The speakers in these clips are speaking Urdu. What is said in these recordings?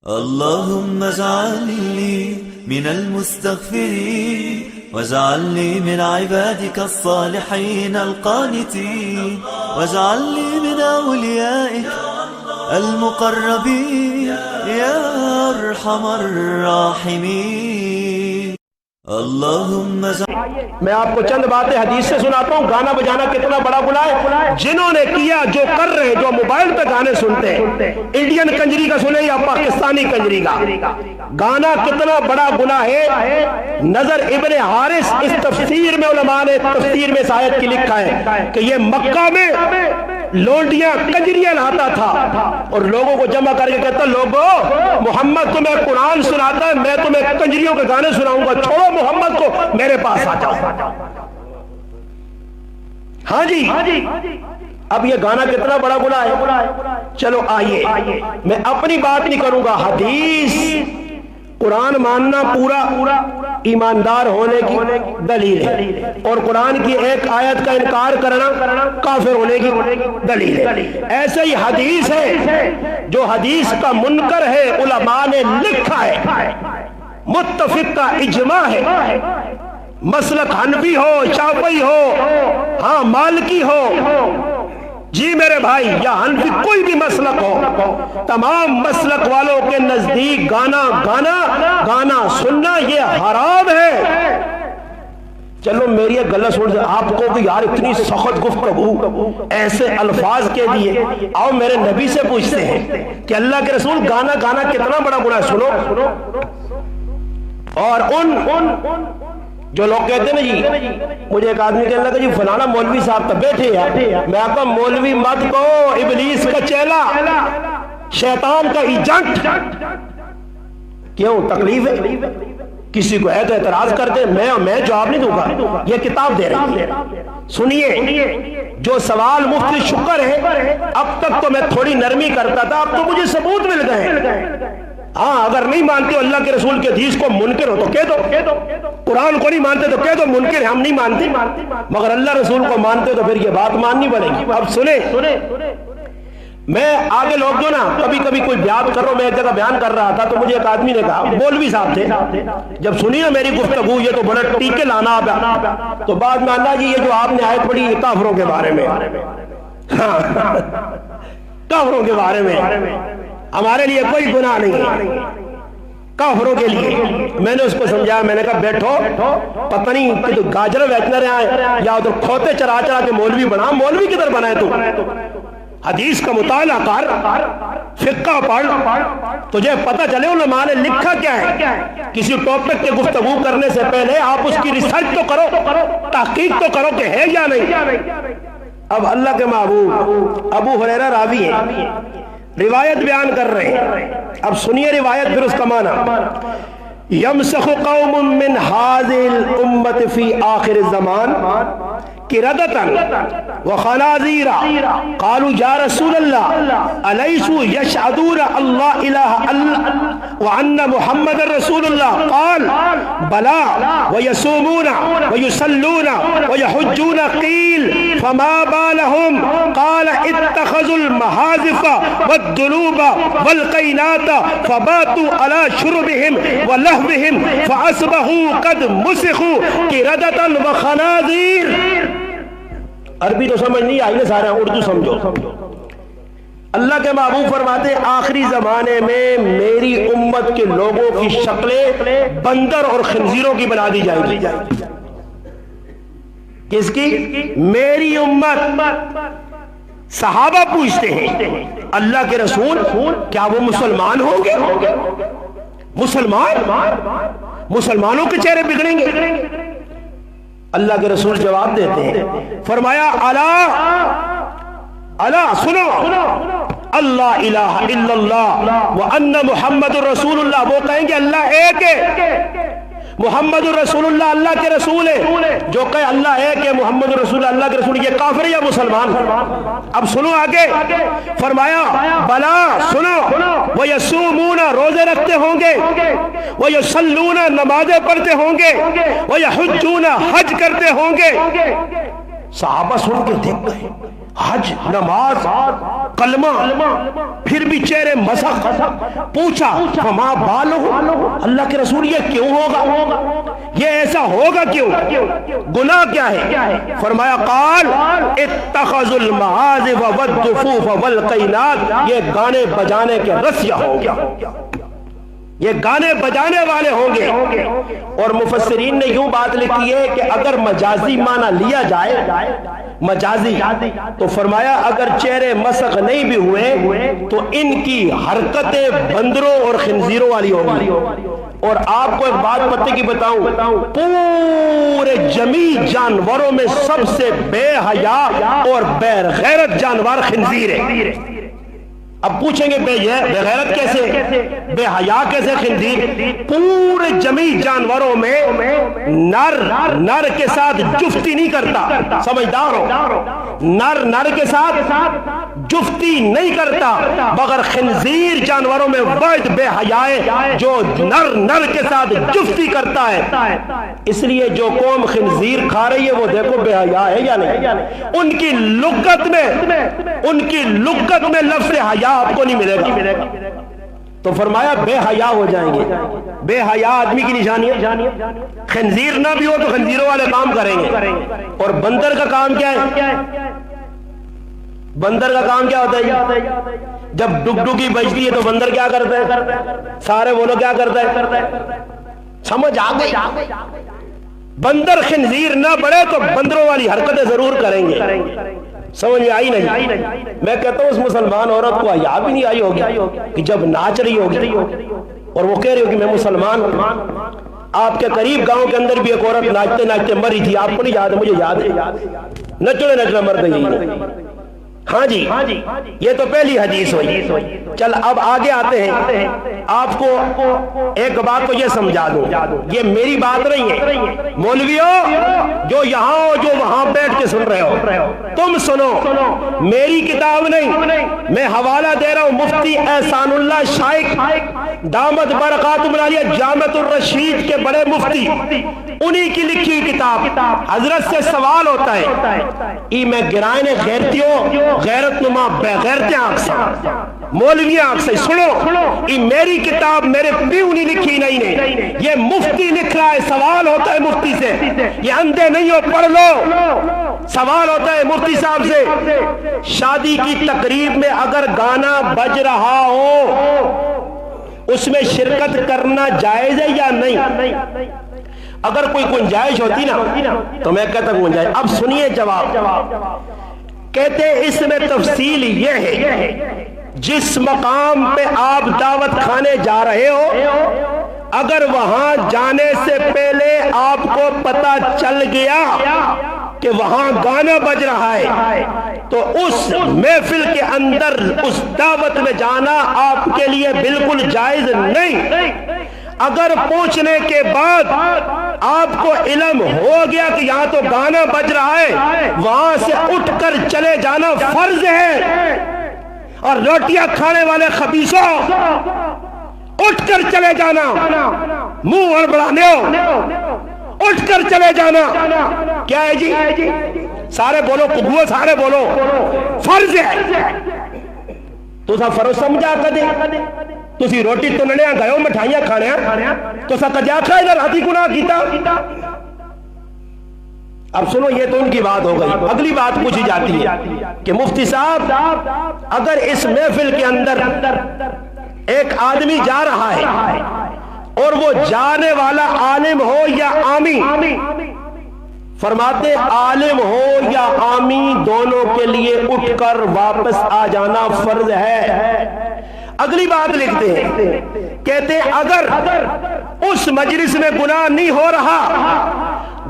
اللهم اجعلني من المستغفرين واجعلني من عبادك الصالحين القانتين واجعلني من أوليائك المقربين يا أرحم الراحمين. اللهم میں آپ کو چند باتیں حدیث سے سناتا ہوں. گانا بجانا کتنا بڑا گناہ ہے. جنہوں نے کیا، جو کر رہے ہیں، جو موبائل پہ گانے سنتے ہیں، انڈین کنجری کا سنیں یا پاکستانی کنجری کا، گانا کتنا بڑا گناہ ہے. نظر ابن حارث اس تفسیر میں علماء نے تفسیر میں اس آیت کی لکھا ہے کہ یہ مکہ میں لونڈیاں کنجریاں لاتا تھا اور لوگوں کو جمع کر کے کہتا، لوگوں محمد تمہیں قرآن سناتا ہے، میں تمہیں کنجریوں کے گانے سناؤں گا، چھوڑو محمد کو، میرے پاس آ جاؤ. ہاں جی، اب یہ گانا کتنا بڑا گناہ ہے. چلو آئیے، میں اپنی بات نہیں کروں گا. حدیث قرآن ماننا پورا ایماندار ہونے کی دلیل ہے، اور قرآن کی ایک آیت کا انکار کرنا کافر ہونے کی دلیل ہے. ایسے ہی حدیث ہے، جو حدیث کا منکر ہے علماء نے لکھا ہے، متفق کا اجماع ہے. مسلک حنفی ہو، شافعی ہو، ہاں مالکی ہو، جی میرے بھائی، یا حنفی کوئی بھی مسلک ہو، تمام مسلک والوں کے نزدیک گانا سننا یہ حرام ہے. چلو میری ایک غلط سن، آپ کو بھی یار اتنی سخت گفتگو ایسے الفاظ کے دیے، آؤ میرے نبی سے پوچھتے ہیں کہ اللہ کے رسول گانا کتنا بڑا گناہ ہے. سنو. اور ان جو لوگ کہتے ہیں نا جی، مجھے ایک آدمی کہنے لگا جی فلانا مولوی صاحب تو بیٹھے ہیں، میں آپ کا مولوی مت کہو، ابلیس کا چیلا، شیطان کا ایجنٹ. کیوں تکلیف ہے؟ کسی کو ہے تو اعتراض کرتے، میں جواب نہیں دوں گا، یہ کتاب دے رہی ہے. سنیے، جو سوال مفتی شکر ہے، اب تک تو میں تھوڑی نرمی کرتا تھا، اب تو مجھے ثبوت مل گئے. ہاں اگر نہیں مانتے ہو اللہ کے رسول کے حدیث کو، منکر ہو تو کہہ دو. قرآن کو نہیں مانتے تو کہہ دو منکر ہے، ہم نہیں مانتے. مگر اللہ رسول کو مانتے تو پھر یہ بات ماننی پڑے گی. اب سنیں، میں آگے لوگ جو نا کبھی کوئی بیان کر رہا ہوں، میں ایک جگہ بیان کر رہا تھا تو مجھے ایک آدمی نے کہا، مولوی صاحب تھے، جب سنی نا میری گفتگو یہ تو بڑا ٹیکے لانا آپ، تو بعد میں اللہ جی یہ جو آپ نے آیت پڑھی کافروں کے بارے میں، کافروں کے بارے میں ہمارے لیے کوئی گناہ نہیں ہے، کافروں کے لیے. میں نے اس کو سمجھایا، میں نے کہا بیٹھو، پتہ نہیں کہ تو گاجر بیچنے رہے ہیں یا ادھر کھوتے چرا کے مولوی بنا. مولوی کدھر بنائے تو؟ حدیث کا مطالعہ کر، فقہ پڑھ، تجھے پتہ چلے علماء نے لکھا کیا ہے. کسی ٹاپک کے گفتگو کرنے سے پہلے آپ اس کی ریسرچ تو کرو، تحقیق تو کرو کہ ہے یا نہیں. اب اللہ کے محبوب ابو ہریرہ راوی ہے، روایت بیان کر رہے ہیں. اب سنیے روایت پھر اس کا معنی. یمسخ قوم من هذه الامه في آخر الزمان قردة وخنازير قالوا يا رسول الله أليسوا يشهدون الله إله إلا وأن محمد رسول الله؟ قال بلى ويصومون ويصلون ويحجون. قيل فما بالهم؟ قال اتخذوا المهازف والدلوب والقينات فباتوا على شربهم ولهوهم فأصبحوا قد مسخوا قردة وخنازير. عربی تو سمجھ نہیں آئی نا سارا، اردو سمجھو. اللہ کے محبوب فرماتے ہیں آخری زمانے میں میری امت کے لوگوں کی شکلیں بندر اور خنزیروں کی بنا دی جائیں گی. کس کی؟ میری امت. صحابہ پوچھتے ہیں اللہ کے رسول کیا وہ مسلمان ہوں گے؟ مسلمانوں کے چہرے بگڑیں گے؟ اللہ کے رسول جواب دیتے ہیں، فرمایا الا سنو، اللہ الہ الا اللہ وان محمد الرسول اللہ. وہ کہیں گے اللہ ایک ہے، محمد الرسول اللہ اللہ کے رسول ہے. جو کہے اللہ ایک ہے، محمد الرسول اللہ کے رسول، یہ کافر یا مسلمان؟ اب سنو آگے، فرمایا بلا سنو، وَيَصُومُونَ روزے رکھتے ہوں گے، وَيُصَلُّونَ نمازیں پڑھتے ہوں گے، وَيَحُجُّونَ حج کرتے ہوں گے. صحابہ سن کے دیکھ گئے، حج، نماز، کلمہ، پھر بھی چہرے مسخ. پوچھا فما بالہ، اللہ کے رسول یہ کیوں ہوگا، یہ ایسا ہوگا کیوں، گناہ کیا ہے؟ فرمایا قال اتخذوا المعازف والدفوف والقینات، یہ گانے بجانے کے رسیا ہوں گے، یہ گانے بجانے والے ہوں گے. اور مفسرین نے یوں بات لکھی ہے کہ اگر مجازی معنی لیا جائے، مجازی، تو فرمایا اگر چہرے مسخ نہیں بھی ہوئے تو ان کی حرکتیں بندروں اور خنزیروں والی ہوگی. اور آپ کو ایک بات پتہ کی بتاؤں، پورے جمیع جانوروں میں سب سے بے حیا اور بے غیرت جانور خنزیر ہے. اب پوچھیں گے بے غیرت کیسے، بے حیا کیسے خنزیر؟ پورے جمیع جانوروں میں نر کے ساتھ جفتی نہیں کرتا، سمجھدار ہو، نر کے ساتھ جفتی نہیں کرتا، مگر خنزیر جانوروں میں واحد بے حیا ہے جو نر کے ساتھ جفتی کرتا ہے. اس لیے جو قوم خنزیر کھا رہی ہے وہ دیکھو بے حیا ہے یا نہیں. ان کی لغت میں لفظ حیا آپ کو نہیں ملے گا. تو فرمایا بے حیا ہو جائیں گے. بے حیا آدمی کی نشانی ہے. خنزیر نہ بھی ہو تو خنزیروں والے کام کریں گے. اور بندر کا کام کیا ہے؟ بندر کا کام کیا ہوتا ہے؟ جب ڈگڈگی بجتی ہے تو بندر کیا کرتا ہے؟ سارے بولو کیا کرتا ہے؟ سمجھ آ گئی؟ بندر خنزیر نہ بڑھے تو بندروں والی حرکتیں ضرور کریں گے. سمجھ میں آئی نہیں؟ میں کہتا ہوں اس مسلمان عورت کو حیا بھی نہیں آئی ہوگی کہ جب ناچ رہی ہوگی اور وہ کہہ رہی ہوگی میں مسلمان ہوں. آپ کے قریب گاؤں کے اندر بھی ایک عورت ناچتے ناچتے مری تھی، آپ کو نہیں یاد ہے؟ مجھے یاد ہے، نچڑے مر گئی. ہاں جی، یہ تو پہلی حدیث ہوئی. چل اب آگے آتے ہیں. آپ کو ایک بات کو یہ سمجھا دوں، یہ میری بات نہیں ہے، مولویوں جو یہاں ہو جو وہاں بیٹھ کے سن رہے ہو تم سنو، میری کتاب نہیں، میں حوالہ دے رہا ہوں مفتی احسان اللہ شائخ دامت برکاتہم العالیہ جامعۃ الرشید کے بڑے مفتی، انہی کی لکھی ہوئی کتاب. حضرت سے سوال ہوتا ہے ای میں گرائن غیرتیوں غیرت نما بے غیرتیں آکسا مولویاں آکسا. سنو، ای میری کتاب میرے پیو نہیں لکھی نہیں، یہ مفتی لکھ رہا ہے. سوال ہوتا ہے مفتی سے، یہ اندھے نہیں ہو، پڑھ لو. سوال ہوتا ہے مفتی صاحب سے، شادی کی تقریب میں اگر گانا بج رہا ہو اس میں شرکت کرنا جائز ہے یا نہیں؟ اگر کوئی گنجائش ہوتی نا تو میں کہتا گنجائش. اب سنیے جواب. کہتے اس میں تفصیل یہ ہے جس مقام پہ آپ دعوت کھانے جا رہے ہو اگر وہاں جانے سے پہلے آپ کو پتہ چل گیا کہ وہاں گانا بج رہا ہے تو اس محفل کے اندر اس دعوت میں جانا آپ کے لیے بالکل جائز نہیں. اگر پہنچنے کے بعد آپ کو علم ہو گیا کہ یہاں تو گانا بج رہا ہے، وہاں سے اٹھ کر چلے جانا فرض ہے. اور روٹیاں کھانے والے خبیثوں، اٹھ کر چلے جانا، منہ ہڑبڑانے ہو، اٹھ کر چلے جانا کیا ہے جی؟ سارے بولو قبول، سارے بولو فرض ہے. تو سا فرض سمجھا کدے تسی روٹی تننے گئے ہو مٹھائیاں کھانے تو سا کجا کھائے نہ راتی گناہ کیتا. اب سنو، یہ تو ان کی بات ہو گئی. اگلی بات پوچھی جاتی ہے کہ مفتی صاحب اگر اس محفل کے اندر ایک آدمی جا رہا ہے اور وہ جانے والا عالم ہو یا عامی، فرماتے عالم ہو یا عامی دونوں کے لیے اٹھ کر واپس آ جانا فرض ہے. اگلی بات لکھتے ہیں، کہتے اگر اس مجلس میں گناہ نہیں ہو رہا،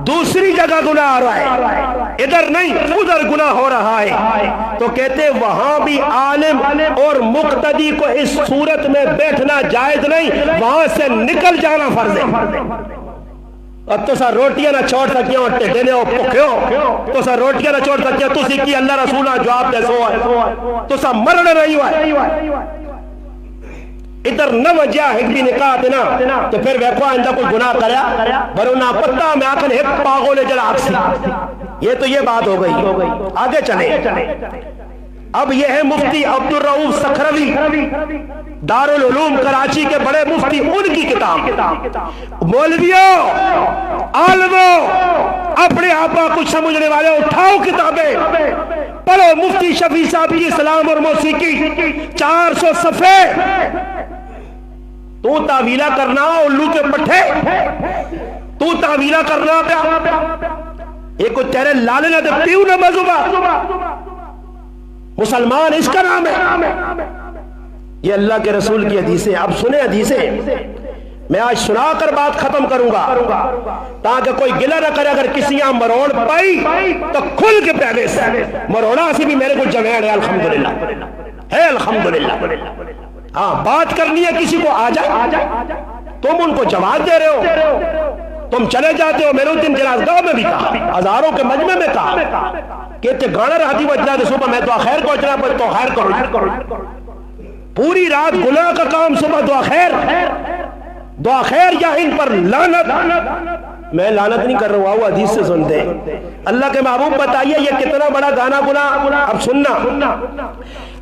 دوسری جگہ گناہ ہو رہا ہے، ادھر نہیں ادھر گناہ ہو رہا ہے، تو کہتے وہاں بھی عالم اور مقتدی کو اس صورت میں بیٹھنا جائز نہیں، وہاں سے نکل جانا فرض ہے. اور تو سا روٹیاں نہ چھوڑ سکیا ہو ٹھڈے نے ہو پکھے ہو، تو سا روٹیاں نہ چھوڑ سکیا، تو سکی اللہ رسولہ جواب دے سو ہے، تو سا مرنے نہیں ہوا ہے. ادھر نہ وجہ ایک بھی نکاح دینا تو پھر ویکو آئندہ کوئی گناہ کریا برونا پتہ میں آکھن ایک پاگو لے جل آکسی یہ تو یہ بات ہو گئی. آگے چلیں. اب یہ ہے مفتی عبدالرؤف سکھروی دارالعلوم کراچی کے بڑے مفتی، ان کی کتاب. مولویوں، عالموں، اپنے آپا کچھ سمجھنے والے اٹھاؤ کتابیں پڑھو. مفتی شفیع صاحب کی اسلام اور موسیقی 400 صفحے. تو تعویلہ کرنا الو کے پٹھے، تو تعویلہ کرنا پیا ایک کو تیرے لالے نہ دے پیو نہ مذہبہ. مسلمان اس کا نام ہے. یہ اللہ کے رسول کی حدیثیں. اب سنیں حدیثیں. میں آج سنا کر بات ختم کروں گا تاکہ کوئی گلہ نہ کرے. اگر کسی یہاں مروڑ پائی تو کھل کے پیغے سے مروڑا سے بھی میرے کو جوین ہے الحمدللہ ہے الحمدللہ. ہاں بات کرنی ہے کسی کو آ جائے. تم ان کو جواب دے رہے ہو. تم چلے جاتے ہو. میں نے دن جنازگاہ میں بھی کہا، ہزاروں کے مجمع میں کہا کہ گانا رہتی وجہ دے صبح میں دعا خیر کو اچنا پر تو خیر کرو. پوری رات گناہ کا کام، صبح دعا دعا خیر یا ان پر لعنت. میں لعنت نہیں کر رہا ہوں، حدیث سے سنتے ہیں. اللہ کے محبوب بتائیے یہ کتنا بڑا گانا گناہ. اب سننا،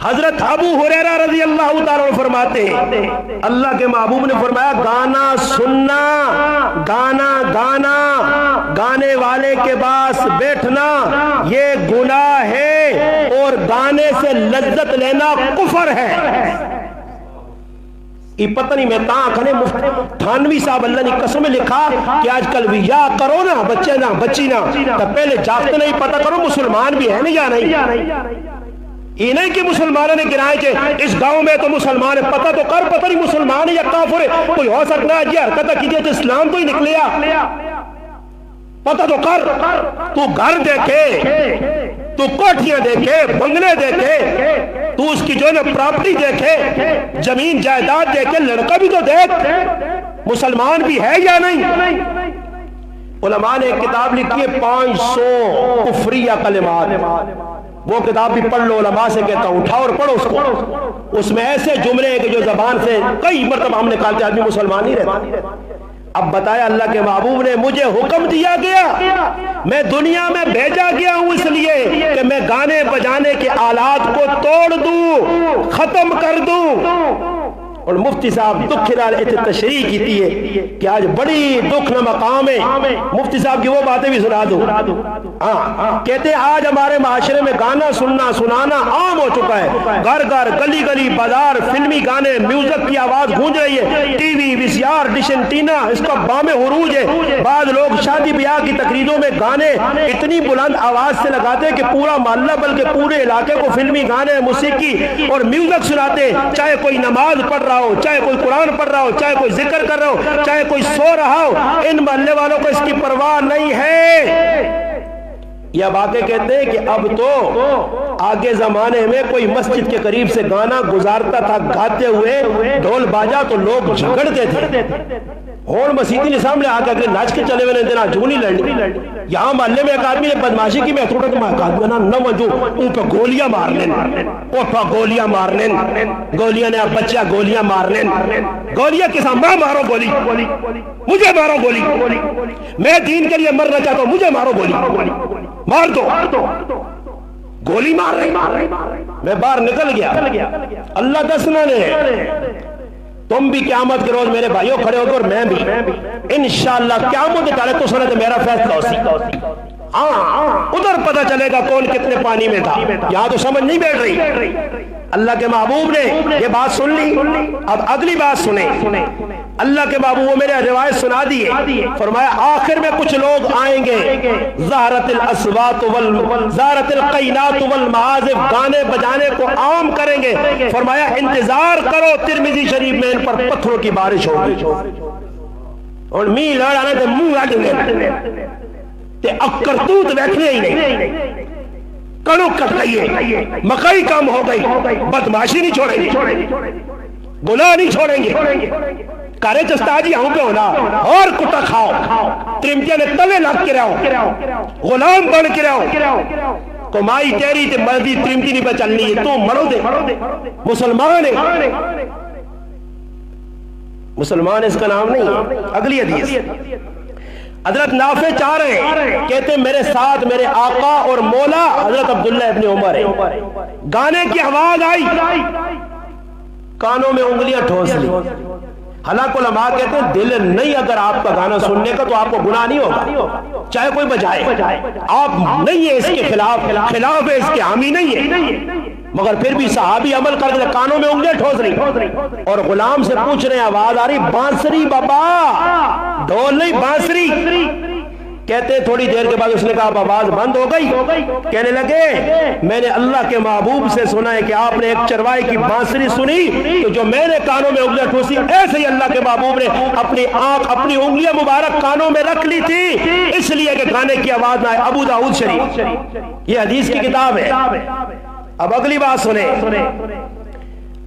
حضرت ابو ہریرہ رضی اللہ تعالیٰ فرماتے ہیں اللہ کے محبوب نے فرمایا گانا سننا، گانا گانا، گانے والے کے پاس بیٹھنا یہ گناہ ہے، اور گانے سے لذت لینا کفر ہے. یہ پتہ نہیں میں کھنے تھانوی صاحب اللہ نے قسم لکھا کہ آج کل بھی یا کرو نا بچے نا بچی نا تو پہلے جاگتے نہیں پتہ کرو مسلمان بھی ہے نا یا نہیں. یہ نہیں کہ مسلمانوں نے گرائے کہ اس گاؤں میں تو مسلمان ہے، پتہ تو کر، پتہ نہیں مسلمان ہے یا کافر ہے. کوئی ہو سکتا ہے یہ حرکتہ کیجئے تو اسلام تو ہی نکلیا. پتہ تو کر. تو گھر دیکھے، تو کوٹھیاں دیکھے، بنگلے دیکھے، تو اس کی جو ہے پراپرٹی دیکھے، زمین جائیداد دیکھے، لڑکا بھی تو دیکھ مسلمان بھی ہے یا نہیں. علماء نے ایک کتاب لکھی ہے 500 کفریہ کلمات. وہ کتاب بھی پڑھ لو. علماء سے کہتا ہوں اٹھاؤ اور پڑھو اس کو. اس میں ایسے جملے ہیں کہ جو زبان سے کئی مرتبہ ہم نکالتے آدمی مسلمان نہیں رہتا. اب بتایا اللہ کے محبوب نے مجھے حکم دیا گیا، میں دنیا میں بھیجا گیا ہوں اس لیے کہ میں گانے بجانے کے آلات کو توڑ دوں، ختم کر دوں. اور مفتی صاحب دکھ نال تشریح کی ہے کہ آج بڑی دکھ نہ مقام ہے. مفتی صاحب کی وہ باتیں بھی سنا دوں. کہتے ہیں آج ہمارے معاشرے میں گانا سننا سنانا عام ہو چکا ہے. گھر گھر گلی گلی بازار فلمی گانے، میوزک کی آواز گونج رہی ہے. ٹی وی وی سی آر ڈش اینٹینا اس کا بام عروج ہے. بعض لوگ شادی بیاہ کی تقریروں میں گانے اتنی بلند آواز سے لگاتے کہ پورا محلہ بلکہ پورے علاقے کو فلمی گانے، موسیقی اور میوزک سناتے. چاہے کوئی نماز پڑھ رہا ہو، چاہے کوئی قرآن پڑھ رہا ہو، چاہے کوئی ذکر کر رہا ہو، چاہے کوئی سو رہا ہو، ان محلے والوں کو اس کی پرواہ نہیں ہے. یہ واقع کہتے ہیں کہ اب تو آگے زمانے میں کوئی مسجد کے قریب سے گانا گزارتا تھا گاتے ہوئے ڈھول باجا تو لوگ جھگڑتے تھے. اور مسیحی نے سامنے آ کے ناچ کے چلے ہوئے دینا جونی لڑنی. یہاں محلے میں ایک آدمی نے بدماشی کی، میں تھوڑا نہ وجو ان پہ گولیاں مارنے، اوٹھا گولیاں مارنے، گولیاں نے بچہ گولیاں مارنے. گولیاں کس ماں مارو گولی، مجھے مارو گولی، میں دین کے لیے مرنا چاہتا ہوں، مجھے مارو گولی، مار دو. گولی مار رہی. میں باہر نکل گیا. اللہ کا سنا نے تم بھی قیامت کے روز میرے بھائیوں کھڑے ہو گے اور میں بھی انشاءاللہ قیامت کے تعلق تو سنا تو میرا فیصلہ ہوسی. ادھر پتہ چلے گا کون کتنے پانی میں تھا. یہاں تو سمجھ نہیں بیٹھ رہی. اللہ کے محبوب نے یہ بات سن لی. اب اگلی بات سنیں. اللہ کے محبوب وہ میرے روایت سنا دیے. فرمایا آخر میں کچھ لوگ آئیں گے ظہرت الاصوات ظہرت القینات والمعازف، گانے بجانے کو عام کریں گے. فرمایا انتظار کرو ترمذی شریف میں ان پر پتھروں کی بارش ہوگی اور می لڑانے تے منہ اڈنے تے اکرتوت بیٹھنے ہی نہیں. کڑو کٹ گئی، مکئی کم ہو گئی، بدماشی نہیں چھوڑیں گے، گناہ نہیں چھوڑیں گے. کارے چستا جی ہوں پہ ہونا اور کٹا کھاؤ، ترمتیاں نے تلے لگ کے رہو، غلام بن کے رہو. کمائی تیری تے مردی ترمتی نہیں پہ چلنی ہے. تو مرو دے مسلمان ہے. مسلمان اس کا نام نہیں ہے. اگلی حدیث حضرت نافع چاہ رہے ہیں، کہتے ہیں میرے ساتھ میرے آقا اور مولا حضرت عبداللہ ابن عمر ہے، گانے کی آواز آئی، کانوں میں انگلیاں ٹھوس لی۔ حالانکہ علماء کہتے ہیں دل نہیں اگر آپ کا گانا سننے کا تو آپ کو گناہ نہیں ہوگا، چاہے کوئی بجائے، آپ نہیں ہے اس کے خلاف ہے، اس کے حامی نہیں ہے، مگر پھر بھی صحابی عمل کر کے کانوں میں انگلیاں ٹھوس رہی اور غلام سے پوچھ رہے ہیں آواز آ رہی بانسری بابا، ڈھول نہیں بانسری۔ کہتے ہیں تھوڑی دیر کے بعد اس نے کہا اب آواز بند ہو گئی، کہنے لگے میں نے اللہ کے محبوب سے سنا ہے کہ آپ نے ایک چرواہے کی بانسری سنی تو جو میں نے کانوں میں انگلیاں ٹھوسی ایسے ہی اللہ کے محبوب نے اپنی آنکھ اپنی انگلیاں مبارک کانوں میں رکھ لی تھی، اس لیے کہ گانے کی آواز نہ آئے۔ ابو داؤد شریف، یہ حدیث کی کتاب ہے۔ اب اگلی بات سنیں،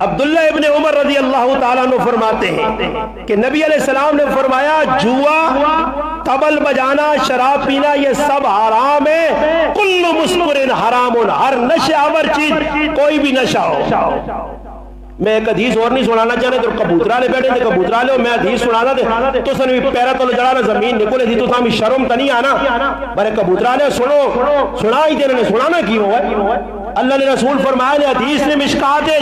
عبداللہ ابن عمر رضی اللہ تعالیٰ عنہ فرماتے ہیں کہ نبی علیہ السلام نے فرمایا جوا، طبل بجانا، شراب پینا یہ سب حرام ہے، کل مسکر حرام، ہر نشے آور چیز کوئی بھی نشہ ہو۔ میں ایک حدیث اور نہیں سنانا چاہنے تو کبوترا لے بیٹھے تھے، کبوترا لے میں حدیث سنانا تھے تو سن بھی پیرا تو جڑانا زمین نکلے تھی تو سامی شرم تا نہیں آنا، برے کبوترا لے سنو، سنا ہی دینے سنانا کی ہوا ہے۔ اللہ نے رسول فرمایا حدیث نے مشکات ہے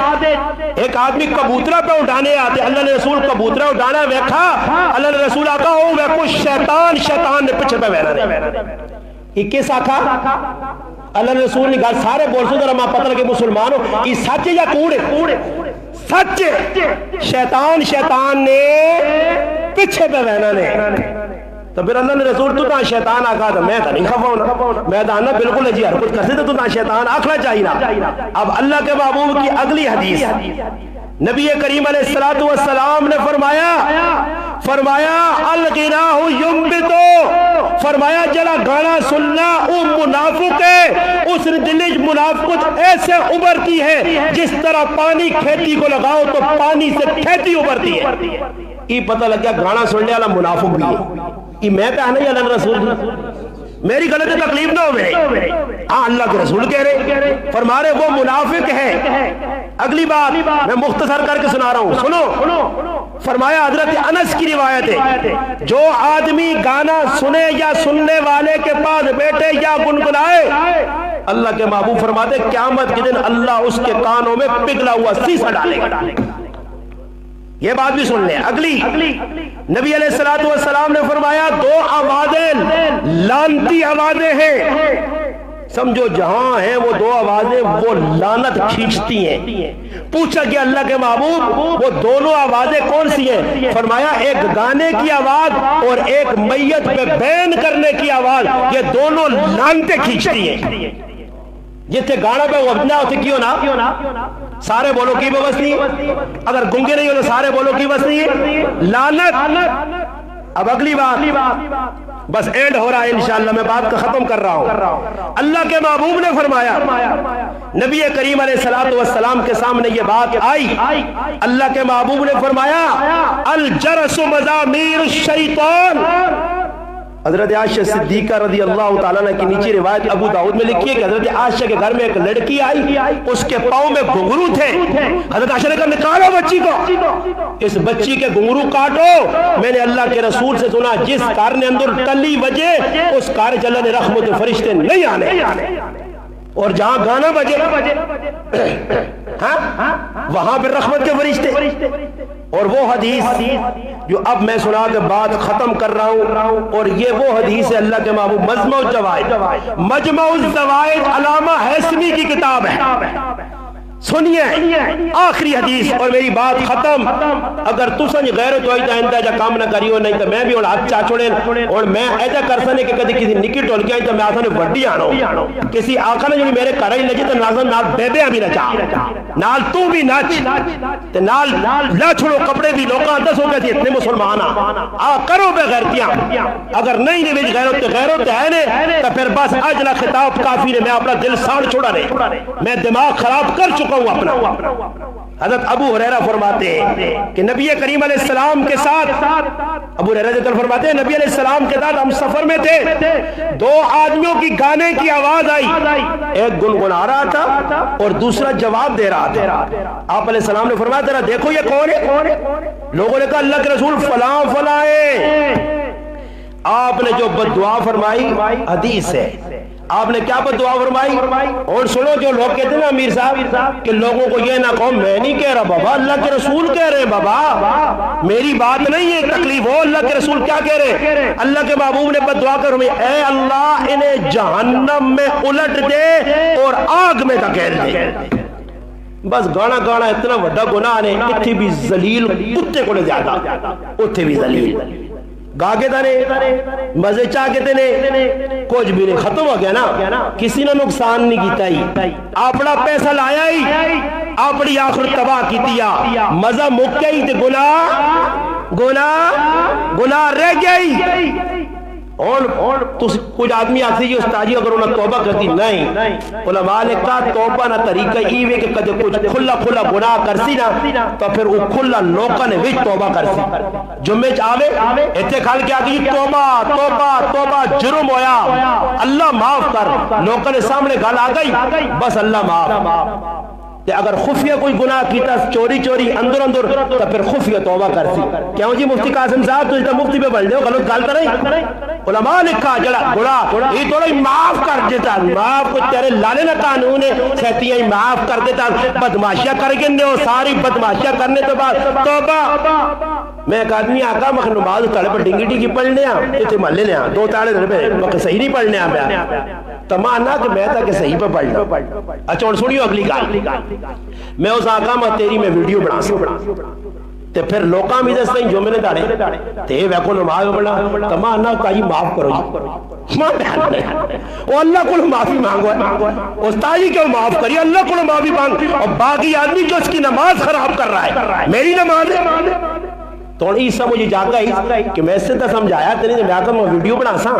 ایک آدمی کبوترا پہ اٹھانے آتے، اللہ نے رسول کبوترا اٹھانا ویکھا، اللہ نے رسول آقا ہو ویکھو شیطان نے پچھے پہ بہنا یہ کس آقا اللہ نے رسول نے گھر سارے بول سو ذرا ماں پتہ لگے مسلمانوں یہ سچ ہے یا کوڑے؟ سچ شیطان نے پیچھے پہ بہنا نے۔ تو پھر اللہ نے رسول تو شیطان آکھا تھا میں تو نہیں خفاؤں، میں دانا بالکل جی حرکت کرتے تو شیطان آکھنا چاہیے نا۔ اب اللہ کے محبوب کی اگلی حدیث، نبی کریم علیہ السلام نے فرمایا الغناء ينبت، فرمایا جلا گانا سننا او منافق ہے، اس دلش منافقت ایسے ابھرتی ہے جس طرح پانی کھیتی کو لگاؤ تو پانی سے کھیتی ابھرتی ہے۔ یہ پتہ لگ گیا گانا سننے والا منافق بھی ہے، یہ میں کہنا ہی اللہ رسول میری غلط تکلیف نہ ہو میرے، ہاں اللہ کے رسول کہہ رہے فرما رہے وہ منافق ہے۔ اگلی بات میں مختصر کر کے سنا رہا ہوں، سنو۔ فرمایا حضرت انس کی روایت ہے جو آدمی گانا سنے یا سننے والے کے پاس بیٹھے یا گنگنائے، اللہ کے محبوب فرماتے قیامت کے دن اللہ اس کے کانوں میں پگھلا ہوا سیسا ڈالے گا۔ یہ بات بھی سن لیں۔ اگلی نبی علیہ السلام نے فرمایا دو آوازیں لعنتی آوازیں ہیں، سمجھو جہاں ہیں وہ دو آوازیں وہ لعنت کھینچتی ہیں۔ پوچھا کہ اللہ کے محبوب وہ دونوں آوازیں کون سی ہیں؟ فرمایا ایک گانے کی آواز اور ایک میت پہ بین کرنے کی آواز، یہ دونوں لعنتیں کھینچتی ہیں۔ جتنے گانا پہ وہ اپنا ہوتے کیوں نہ سارے بولو کی بس نہیں، اگر گنگے نہیں ہو تو سارے بولو کی بس نہیں ہے لعنت۔ اب اگلی بات بس اینڈ ہو رہا ہے انشاءاللہ، میں بات کا ختم کر رہا ہوں۔ اللہ کے محبوب نے فرمایا، نبی کریم علیہ السلام کے سامنے یہ بات آئی، اللہ کے محبوب نے فرمایا الجرس مزامیر الشیطان۔ حضرت عائشہ صدیقہ رضی اللہ تعالیٰ عنہ کی نیچے روایت ابو داؤد میں لکھی ہے کہ حضرت عائشہ کے گھر میں ایک لڑکی آئی، اس کے پاؤں میں گھنگرو تھے، حضرت عائشہ نے کہا نکالو بچی کو، اس بچی کے گھنگرو کاٹو۔ میں نے اللہ کے رسول سے سنا جس کار نے اندر ٹلی بجے اس کار چلے نے رحمت فرشتے نہیں آنے، اور جہاں گانا بجے وہاں پہ رحمت کے فرشتے۔ اور وہ حدیث جو اب میں سنا کے بعد ختم کر رہا ہوں، اور یہ وہ حدیث ہے اللہ کے محبوب مجمع الزوائد علامہ حیثمی کی کتاب ہے، سنیے آخری حدیث اور میری بات ختم۔ اگر تو سنج غیرت ہوئی تا انتا جا کام نہ کریو نہیں تو میں بھی اور ہاتھ چاچوڑے اور میں ایسا کر سنے کہ کدی کسی نکی ٹول گیا تو میں آسانے وڈی آنو کسی آقا نے جو میرے کرائی لگی تو نازن نال بیبیاں بھی نچا نال تو بھی نچ تے نال لا چھوڑو کپڑے بھی لوگاں دس ہو گئے تھے اتنے مسلمان آ کرو بے غیرتیاں، اگر نہیں نہیں غیرت ہے نے تو پھر بس اجلا خطاب کافی نے، میں اپنا دل ساڑ چھوڑا نہیں، میں دماغ خراب کر چکا ہوں اپنا۔ حضرت ابو ہریرہ فرماتے ہیں کہ نبی کریم علیہ السلام کے ساتھ، ابو ہریرہ فرماتے ہیں نبی علیہ السلام کے ساتھ ہم سفر میں تھے، دو آدمیوں کی گانے کی آواز آئی، ایک گنگنا رہا تھا اور دوسرا جواب دے رہا تھا۔ آپ علیہ السلام نے فرمایا ذرا دیکھو یہ کون ہے؟ لوگوں نے کہا اللہ کے رسول فلاں فلاں ہے۔ آپ نے جو بد دعا فرمائی حدیث ہے، آپ نے کیا بد دعا فرمائی؟ اور سنو جو لوگ کہتے ہیں نا امیر صاحب کہ لوگوں کو یہ نہ کہو، میں نہیں کہہ رہا بابا، اللہ کے رسول کہہ رہے ہیں بابا، میری بات نہیں ہے تکلیف ہو، اللہ کے رسول کیا کہہ رہے ہیں؟ اللہ کے محبوب نے بد دعا کر اے اللہ انہیں جہنم میں الٹ دے اور آگ میں دھکیل دے۔ بس گانا گانا اتنا بڑا گناہ نے، اتھے بھی ذلیل کتے کو زیادہ، اتھے بھی ذلیل گا کے تانے مزے چاہ کے تانے کچھ بھی نہیں، ختم ہو گیا نا، کسی نے نقصان نہیں کیتا ہی، اپنا پیسہ لایا ہی، اپنی آخر تباہ کی دیا، مزہ مک گئی تے گناہ رہ گئی۔ اور کچھ آدمی آتی جی استاجی اگر انہیں توبہ کرتی نہیں، علماء نے کہا توبہ نہ طریقہ ایوے کہ کدے کچھ کھلا گناہ کرسی نا تو پھر وہ کھلا لوکاں نے وچ توبہ کرسی، جمعے آوے اتنے کھال کے آگئی توبہ جرم ہویا اللہ معاف کر، لوکاں نے سامنے گل آ گئی بس اللہ معاف۔ اگر خفیہ کوئی گناہ کیتا چوری اندر تو پھر خفیہ توبہ کرسی۔ کیوں جی مفتی قاسم صاحب تو اس مفتی پہ بڑھ دے غلط گل کریں؟ علماء نے کہا جڑا گناہ یہ تھوڑا ہی معاف کر دیتا، معاف کو تیرے لانے نہ قانون ہے سہتیاں ہی معاف کر دیتا، بدماشیاں کر کے ہو ساری بدماشیاں کرنے تو بعد توبہ۔ میں ایک آدمی آقا مخ نماز تڑے پر ڈنگی کی پڑھنے اتنے محلے لیا دو تاڑے پہ مخ صحیح نہیں پڑھنے پیا تمانا کہ میں تھا کہ صحیح پہ پڑھنا۔ اچھا اور سنیو اگلی گال، میں اس آقا میں تیری میں ویڈیو بنا سکتا تے پھر لوکاں بھی دستے ہیں جو میں نے داڑے تے ویکو نماز پڑھنا تمانا کہا معاف کرو جی، وہ اللہ کو معافی مانگو ہے، استادی کیوں معاف کری، اللہ کو معافی مانگ، اور باقی آدمی جو اس کی نماز خراب کر رہا ہے میری نماز ہے تو عیسیٰ مجھے جاگا ہی کہ میں اس سے تا سمجھایا تیرے میں آقا میں ویڈیو بنا سا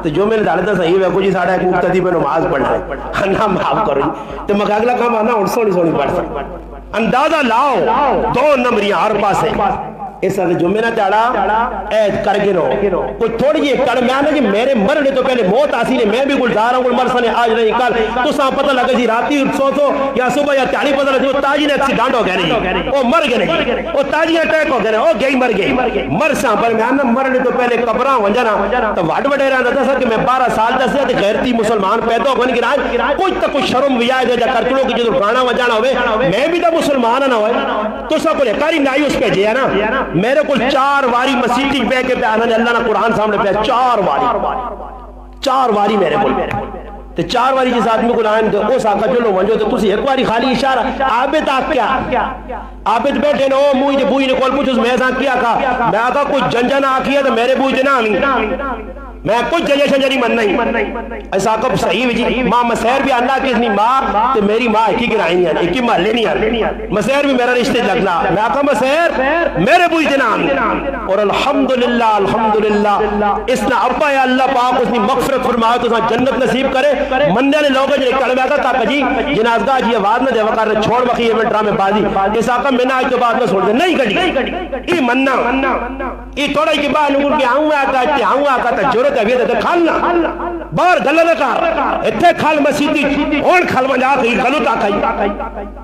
تو جو میں نے داڑے تا صحیح ویکو جی ساڑھا ایک مقتدی پہ نماز پڑھنا ہے ہنہ معاف کرو جی تو میں اگلا کام آنا اور سونی پڑھ سکتا اندازہ لاؤ دو نمبریاں ہر پاس ہے اس طرح جو میں نے چاڑا ایت کر کے نو کوئی تھوڑی جی کڑ میں آنا جی میرے مرنے تو پہلے موت آسی نے میں بھی گلزار ہوں مرسا نے آج نہیں کل تو ساں پتہ لگا جی راتی سو یا صبح یا تیاری پتہ لگا وہ تاجی نے ایکسیڈنٹ ہو گیا نہیں وہ مر گئے نہیں وہ تاجی اٹیک ہو گیا وہ گئی مر گئی مرسا پر میں آنا مرنے تو پہلے قبراں ونجانا تو واٹ وڈے رہا تھا سر کہ میں 12 سال دس سے غیرتی مسلمان پیدا ہونے کی رائے کوئی تک کوئی شرم ویا ہے جا کر چلو کہ جو گانا وجانا ہوئے میں بھی تو مسلمان نہ ہوئے تو سب کو کاری نائی اس پہ جیا نا میرے کو 4 واری مسیحی پہ کے پیانا نے اللہ نے قرآن سامنے پہ 4 واری میرے کو تے 4 واری جس آدمی کو لائن دے اس آقا جو لو ونجو تے تسی ایک واری خالی اشارہ عابد آق کیا عابد بیٹھے نو موئی دے بوئی نے کول پوچھو میں ایسا کیا کہا میں آقا کوئی جنجا نہ آکیا تو میرے بوئی دے نہ آنی میں کچھ ججہ شجری من نہیں ایسا کب صحیح جی ماں مسیر بھی آنا کہ اتنی ماں تے میری ماں ایک ہی گرائیں نہیں ایک ہی محلے نہیں آنے مسیر بھی میرا رشتے لگنا میں آقا مسیر میرے بوئی جنان اور الحمدللہ اس نے ابا یا اللہ پاک اس نے مغفرت فرمایا تو اس جنت نصیب کرے مننے نے لوگا جو کڑ میں آقا تاکہ جی جنازگاہ جی آواز نہ دے وقار چھوڑ وقی یہ ڈرامے بازی اس آقا میں نے آج تو بات نہ چھوڑ دے نہیں کڑی ای مننا ای تھوڑا ہی کہ باہر نکل کے آؤں آقا تا جرت ہے ویدہ تے کھالنا باہر گلہ نہ کار اتھے کھال مسیدی اون کھال منجا کئی غلط آکائی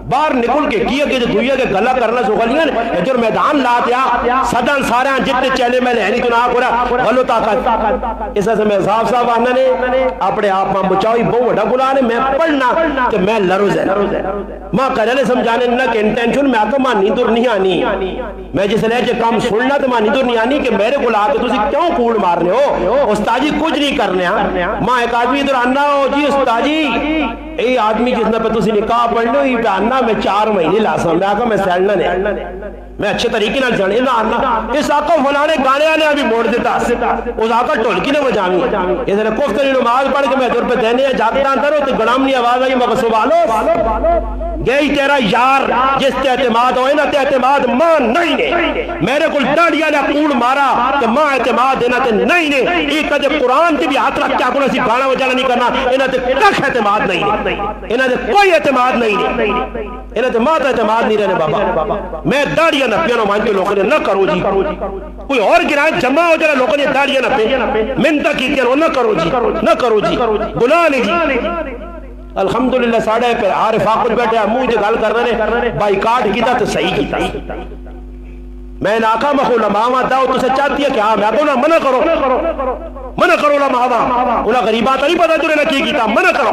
باہر نکل کے کیا کہ دویا کے گلہ کرنا سو غلیاں ادھر میدان لاتیا صدن سارے جتنے چیلے میں لہنی تو نہ کرا غلط آکائی اس سے میں صاحب آنا نے اپنے آپ ماں بچاوی بہو وڈا گناہ نے میں پڑھنا کہ میں لروز ہے ماں کرنے سمجھانے نہ کہ انٹینشن میں آکا ماں نیدر نہیں آنی میں جس لئے جو کام سننا تو ماں نیدر نہیں آنی کہ میرے کو لا کے تسی کیوں کوڑ مارنے ہو استاجی کچھ نہیں کرنے ماں ایک آدمی ادھر آنا ہو جی استاجی اے آدمی جس نے پہ تسی نکاح پڑھنے ہی پہ آنا میں 4 مہینے لاسا میں آقا میں سیلنا نہیں میں اچھے طریقے نہ جانے نہ آنا اس آقا فلانے گانے آنے ابھی موڑ دیتا اس آقا ٹولکی نے بجامی یہ ذرا کفتری نماز پڑھ کے میں دور پہ دینے جاتا اندر ہو تو گڑام نہیں آواز آئی مگر سبالو گئی تیرا یار جس تے اعتماد ہوئے نا تے اعتماد ماں نہیں نے میرے کل ڈاڑیا نے کوڑ مارا کہ ماں اعتماد دینا تے نہیں نے ایک کدے قرآن تی بھی ہاتھ رکھ کیا کونا سی گانا وجانا نہیں کرنا انہاں تے کخ اعتماد نہیں نے انہاں تے کوئی اعتماد نہیں نے انہاں تے ماں تے اعتماد نہیں رہنے بابا میں ڈاڑیا نہ پیانو مان کے لوگوں نے نہ کرو جی کوئی اور گرائے جمع ہو جائے لوگوں نے ڈاڑیا نہ پہ منتہ کی تیرو نہ کرو جی گناہ نہیں جی الحمدللہ ساڑھے پہ عارف آخر بیٹھے منہ جو گل کر رہے بائی کارڈ کیتا تو صحیح کیتا میں ناکا مخولا ماما داؤ تو سے چاہتی ہے کہ ہاں میں تو نہ منع کرو لا ماما انہا غریبات نہیں پتا جو نے کی تھا منع کرو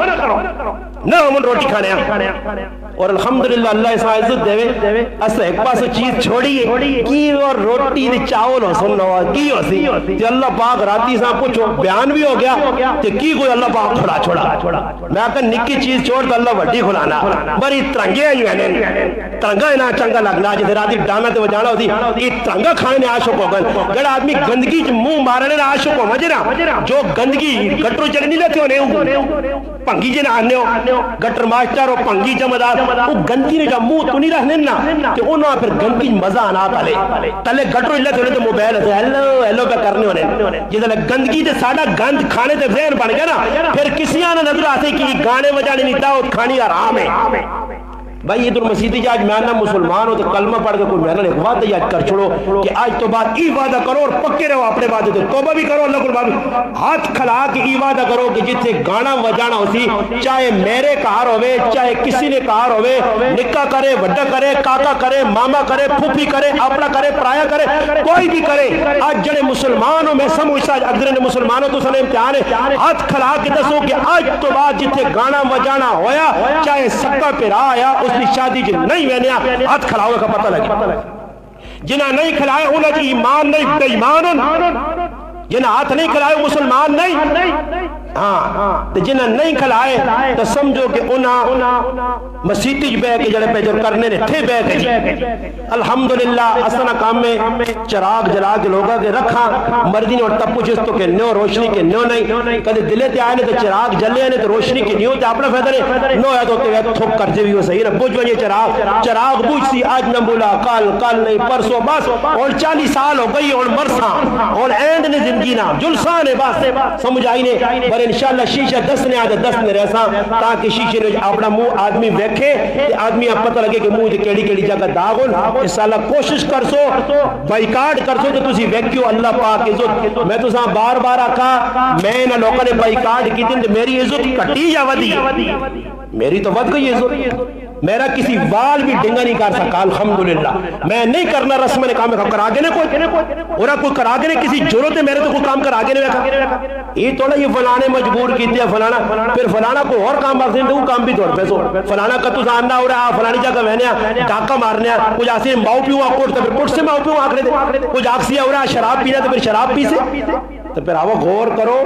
نہ ہم روٹی کھانے ہیں اور الحمدللہ اللہ اس عزت دے اسا ایک پاس چیز چھوڑی ہے کی اور روٹی دی چاول ہو سننا ہوا کی ہو سی تے اللہ پاک راتی سا پوچھو بیان بھی ہو گیا تے کی کوئی اللہ پاک کھڑا چھوڑا میں کہ نکی چیز چھوڑ تو اللہ وڈی کھلانا بڑی ترنگے ہیں ترنگا ہے نا چنگا لگنا جیسے راتی ڈانا تے وجانا ہوتی یہ ترنگا کھانے نے عاشق ہو گن جڑا آدمی گندگی منہ مارنے نے عاشق ہو مجنا جو گندگی گٹرو چلے نہیں لیتے ہونے پنگی جی نہ آنے ہو گٹر ماسٹر ہو پنگی جمدار وہ گندگی نے جب منہ تو نہیں رہنے نا کہ انہوں پھر گندگی مزہ آنا تلے گٹرو لیتے ہونے تو موبائل ہے ہیلو پہ کرنے ہونے جیسے گندگی تے ساڑا گند کھانے تے ذہن بن گیا نا پھر کسی آنے نظر آتے کہ گانے وجانے نہیں تھا کھانی آرام ہے بھائی عید المسیح جی آج میں نہ مسلمان ہو تو کلمہ پڑھ کے کوئی میرا ایک وعدہ یاد کر چھوڑو کہ آج تو بعد ای وعدہ کرو اور پکے رہو اپنے وعدے تو توبہ بھی کرو اللہ قربان ہاتھ کھلا کے ای وعدہ کرو کہ جتھے گانا وجانا ہوتی چاہے میرے کار ہوئے چاہے کسی نے کار ہوئے نکا کرے وڈا کرے کاکا کرے ماما کرے پھوپھی کرے اپنا کرے پرایا کرے کوئی بھی کرے آج جڑے مسلمان ہو میں سمجھتا اگر مسلمانوں تو سنے امتحان ہے ہاتھ کھلا کے دسو کہ آج تو بعد جتھے گانا وجانا ہویا چاہے سکا پہ رہا آیا اس کی شادی جن نہیں وینیا ہاتھ کھلاؤے کا پتہ لگے جنہ نہیں کھلائے انہاں جی ایمان نہیں بے ایمان جنہ ہاتھ نہیں کھلائے مسلمان نہیں ہاں جنہ نہیں کھلائے تو سمجھو کہ انہاں مسیتی بے کے جڑے پہ جو کرنے نے تھے بے کے جی الحمدللہ اسنا کام میں چراغ جلا کے لوگا کے رکھا مردی نے اور تب پوچھے تو کہ نیو روشنی کے نیو نہیں کدھے دلے تے آئے تو چراغ جلے آنے تو روشنی کی نیو تے اپنا فیدہ نہیں نو ہے تو تھوک کرتے بھی ہو صحیح نا بوجھ بجے چراغ بوجھ سی آج نہ بولا کل نہیں پرسو بس اور 40 سال ہو گئی اور مرسان اور اینڈ نے زندگی نا جلسان ہے بس سمجھ آئی نے پر انشاءاللہ شیشہ 10 نے آدھا 10 نے رہسا تاکہ شیشے نے اپنا منہ آدمی ویکھے آدمی اب پتہ لگے کہ منہ تے کیڑی کیڑی جگہ داغ ہون انشاءاللہ کوشش کر سو بائیکاٹ کر سو تو تسی ویکھیو اللہ پاک عزت میں تو ساں بار بار آکھا میں نہ لوگوں نے بائیکاٹ کی تھی میری عزت کٹی یا ودی میری تو ود گئی عزت میرا کسی وال بھی ڈنگا نہیں کر سکا الحمدللہ میں نہیں کرنا رسم نے کام کرا گے نے کوئی اور کوئی کرا گے نے کسی ضرورت ہے میرے تو کوئی کام کرا گے نے رکھا یہ تھوڑا یہ فلانے مجبور کیتے ہیں فلانا پھر فلانا کو اور کام باقی وہ کام بھی توڑ پیسو فلانا کا تو جاننا ہو رہا فلانی جگہ بہنے ڈاکہ مارنے کچھ آسی ماؤ پیوں کوٹ تو پھر کوٹ سے ماؤ پیوں آکڑے دے کچھ آکسی ہو رہا شراب پینا تو پھر شراب پی سے تو پھر آوہ غور کرو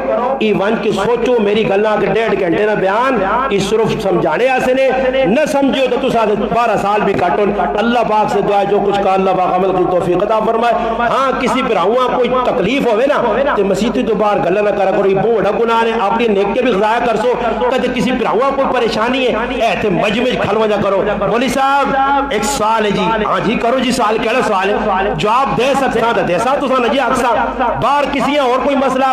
ایوان کی سوچو میری گلنا کے 1.5 گھنٹے نہ بیان اس صرف سمجھانے آسے نے نہ سمجھو تو ساتھ 12 سال بھی کاٹون اللہ پاک سے دعا جو کچھ کہا اللہ پاک عمل کی توفیق عطا فرمائے ہاں کسی پر ہوا کوئی تکلیف ہوئے نا تو مسیحی تو بار گلہ نہ کرا کرو یہ بوڑھا گناہ نے اپنی نیک کے بھی ضائع کر سو کہ کسی پر ہوا کوئی پریشانی ہے ایتے مجمج کھلوہ جا کرو مولی صاحب ایک سوال ہے جی ہاں جی کرو جی سوال کہنا سوال ہے جواب دے سکتا تھا دے سا تو سا نجی اکسا بار کسی اور کوئی مسئلہ